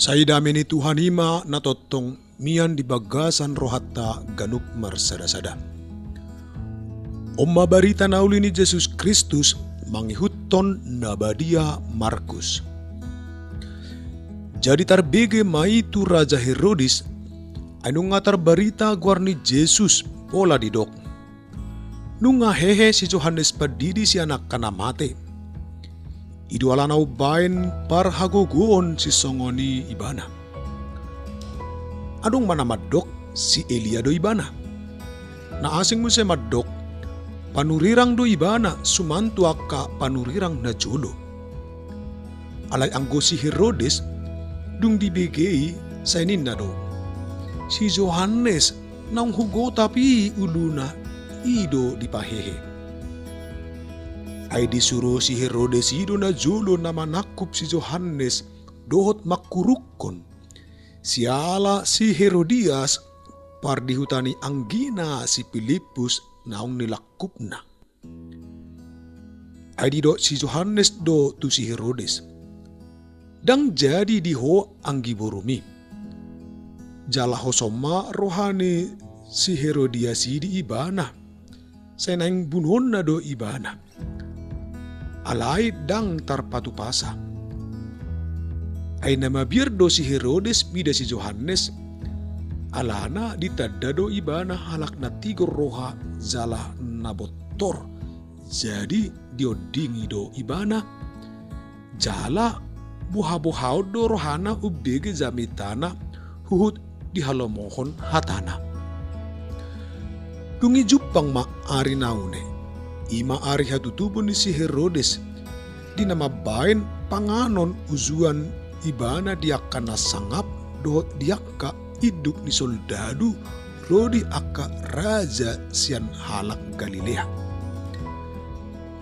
Saidamini Tuhan ima natotong mian di bagasan rohatta ganup marsada-sada. Omma barita nauli ni Jesus Kristus mangihutton nabadia Markus. Jadi tarbege maitu Raja Herodes anu ngatar barita guar ni Jesus pola didok. Nunga hehe si Johannes padidi si anak kana mate. Idu alanau bain par hagogoon si songoni ibana. Adong mana madok si Elia do ibana. Na asing mo si madok panurirang do ibana sumantu akka panurirang na jolo. Alay anggo si Herodes dung dibegei sa na do. Si Johannes nang hugo tapi uluna ido dipahehe. Ay disuruh si Herodes ido na jolo na manakup si Johannes dohot makurukon. Siala si Herodias par dihutani anggina si Filipus naong nilakup na. Ay dido si Johannes do tu si Herodes. Dang jadi diho anggi borumi. Jala hosoma rohani si Herodias di ibana. Senang bunuhon na do ibana. Alay dang tarpatupasa. Ay namabirdo si Herodes bida si Johannes. Alana ditadado ibana halak na tigor roha zala nabotor. Jadi diodingi do ibana. Jala buha-buhao do rohana ubege zamitana huhut dihalomohon hatana. Dungi jupang ma ari naune. Ima ari hatutubon ni si Herodes di nama bain panganon uzuan ibana diaka nasangap dohot diaka iduk ni soldadu rodi aka raja sian halak Galilea.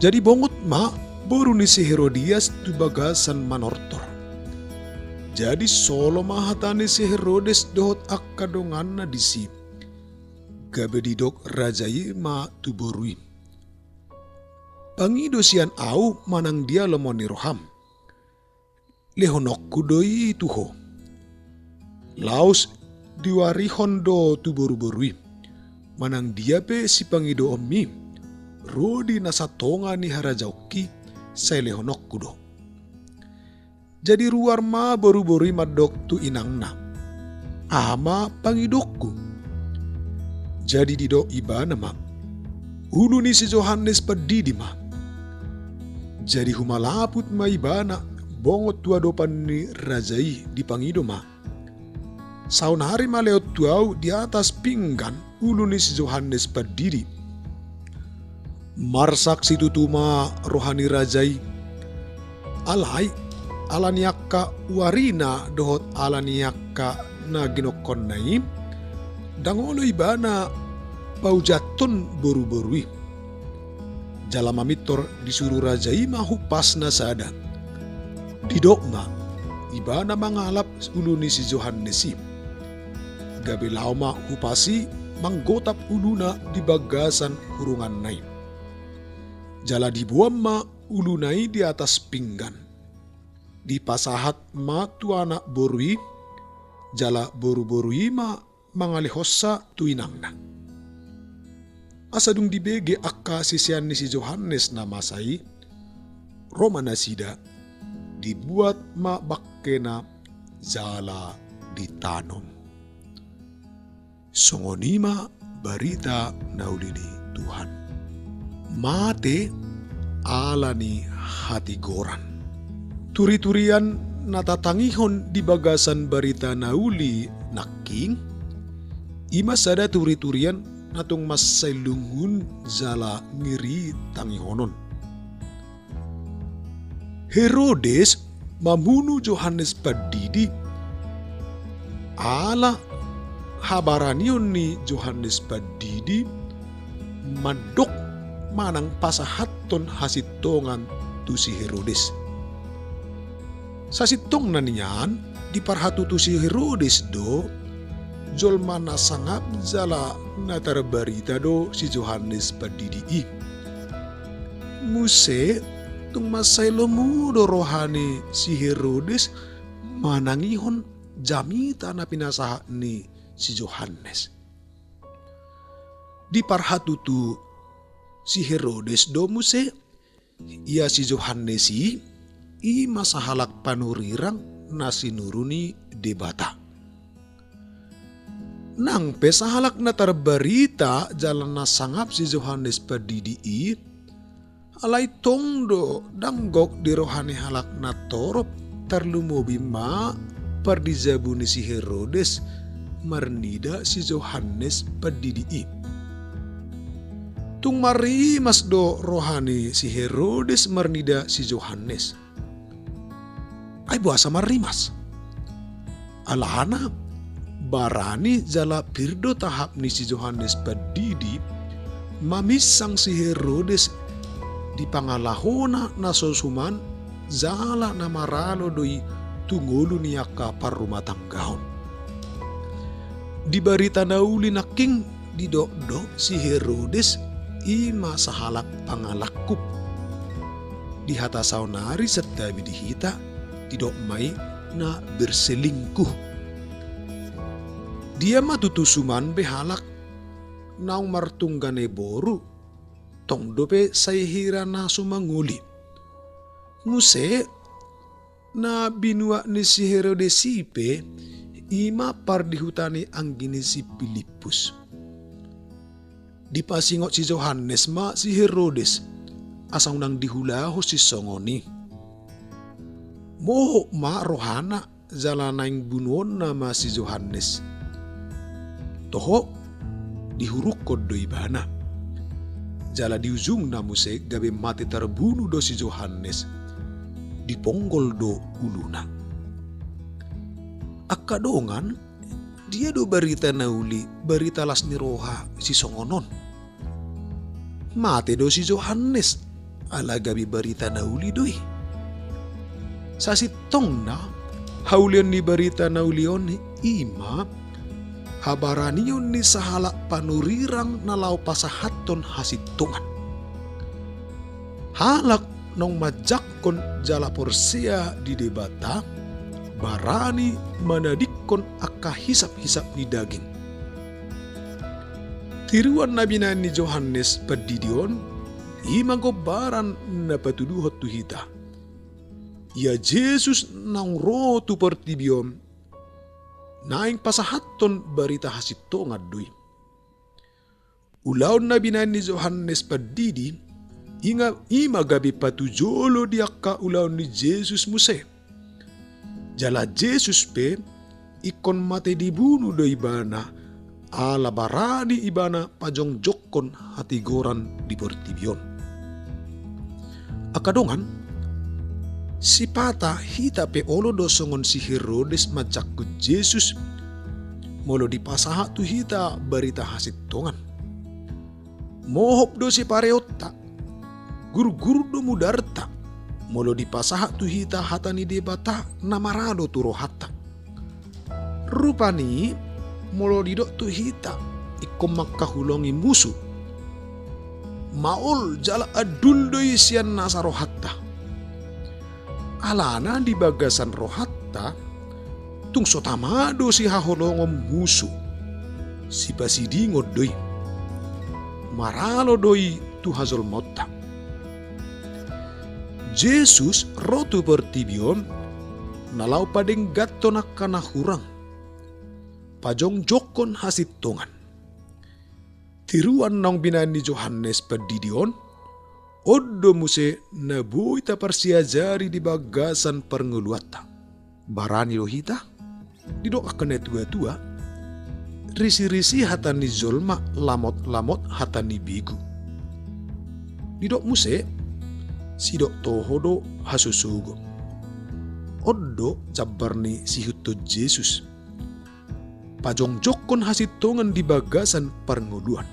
Jadi bongot ma baru ni si Herodias tu bagasan manortor. Jadi solo mahatani si Herodes dohot aka donganna disi gabe didok raja ma tu borui. Pangido sian au manang dia lemoni roham. Lehonok kudoi tuho. Laos diwarihon do tu boru-borui. Manang dia pe si pangido omi. Rodi nasatonga ni harajauki say lehonok kudo. Jadi ruar ma boru-borui madok tu inangna. Ama pangidokku. Jadi dido ibana ma. Ulu ni si Johannes padidi ma. Jadi humalaput maibana bongot tua dopan ni rajai di pangido ma. Saun hari maleot tuau di atas pinggan ulu ni si Johannes berdiri. Marsak situ tuma rohani rajai. Alai alaniaka warina dohot alaniaka na ginokon naim. Dangolo ibana paujaton boru-borui. Jala mamitor disuruh raja ima hupas na sada. Didokma ibana mangalap ulu ni si Johannes si. Gabi lauma hupasi manggotap uluna di bagasan hurungan nai. Jala dibuam ma ulunai di atas pinggan. Di pasahat ma tuana borui. Jala boru-borui ma mangalihosa tuinangna. Asadung dibege akka sisian ni si Johannes na masai, Roma nasida, dibuat ma bakkena zala ditanom. Songonima barita naulini Tuhan. Mate alani hati goran. Turi-turian natatangihon di bagasan barita nauli naking, ima sada turi-turian natong masay lungun zala ngiri tangihonon. Herodes mamunu Johannes padidi. Ala habaranion ni Johannes padidi madok manang pasahaton hasitongan tu si Herodes. Sa sitong na niyan diparhatu tu si Herodes do jol mana sangap zala natar barita do si Johannes padidi. Muse tung masay lomudo rohani si Herodes manangihon jamita na pinasaha ni si Yohanes. Di parhatutu si Herodes domuse, ia si Yohanes i masahalak panurirang na sinuruni debata. Nang pesahalak na tarbarita jalan na sangap si Yohanes padidi alay tongdo danggok di rohani halak na torop tarlumobi ma pardizabuni si Herodes marnida si Yohanes padidi. Tung marimas do rohani si Herodes marnida si Yohanes. Ay buasa marimas. Alana barani jala pirdo tahap ni si Yohanes padidi mamisang si Herodes di pangalahona na sosuman jala na maralo doi tungulu niya kapar rumah tanggahon. Di barita nauli na king di do si Herodes ima sahalak pangalakup. Di hata saunari setabi dihita tidak mai na berselingkuh. Dia matutusuman behalak naung martunggane boru tong dope sayhira na sumanguli. Nguse na binua ni si Herodes sipe ima pardihutani anggini si Filipus. Di pasingot si Yohanes ma si Herodes asang nang dihulaho si songoni. Moho ma rohana jalanaing bunuon nama si Yohanes. Toho dihuruk kodo ibana. Jala di ujung namuse gabe mati terbunuh do si Yohanes. Diponggol do uluna. Akadongan dia do barita nauli barita las ni roha si songonon. Mate do si Yohanes ala gabi barita nauli doi. Sasitong na haulian ni barita naulion ima habaranion ni sahala panurirang nalau pasahaton hasitungan. Halak nong majakon jala porsia di debata barani manadikon akka hisap-hisap ni daging. Tiruan nabinan ni Yohanes padidion imagobaran na patuduhot tuhita. Ya Jesus nang rotu pertibion naing pasahaton barita hasito ngadoy. Ulaon nabinan ni Yohanes padidi ima gabi patujolo diakka ulaon ni Jesus muse. Jala Jesus pe ikon mate dibunuh do ibana ala barani ibana pajong jokon hatigoran di pertibion. Akadongan si pata hita pe olo do songon si Herodes majakut Jesus molo dipasaha tu hita barita hasitongan. Mohop do si pareotta guru-guru do mudarta molo dipasaha tu hita hatani debata namarado tu rohata. Rupani molo didok tu hita ikom makahulongi musuh. Maol jala adul doi sian nasa rohata. Alana di bagasan rohata tung sotamado si haholongom musuh. Si pasidingo doi. Maralo doi tu hazol motta. Jesus rotu pertibion nalau padeng gatto nakana hurang. Pajong jokon hasitongan. Tiruan nong binan ni Yohanes padidion oddo muse nabuy ta parsiajari di bagasan pernguluata. Barani lohita didok akan tua-tua risi-risi hatani zolma lamot-lamot hatani bigu. Didok muse sidok tohodo hasusugo. Oddo jabarni si hutto Jesus. Pajong jokon hasitongan di bagasan pernguluan.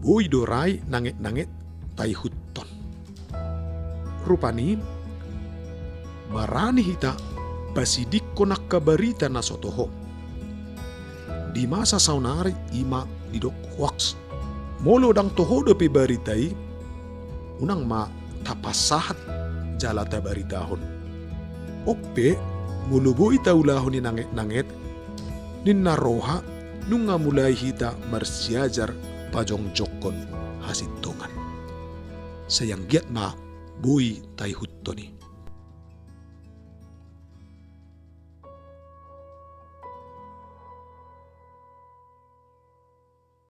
Boy dorai nanget-nanget tai hutton. Rupani marani hita basidik konak kabarita na sotoho. Di masa saunari ima didok waks. Molo dang tohodo pe baritai unang ma tapasahat jala tabaritahon. Ope Mulubo itaulahon ni nanget-nanget, ninnaroha nung nga mulay hita marsiajar pajong jokon hasintongan. Sayang giat ma buhi tay hutto ni.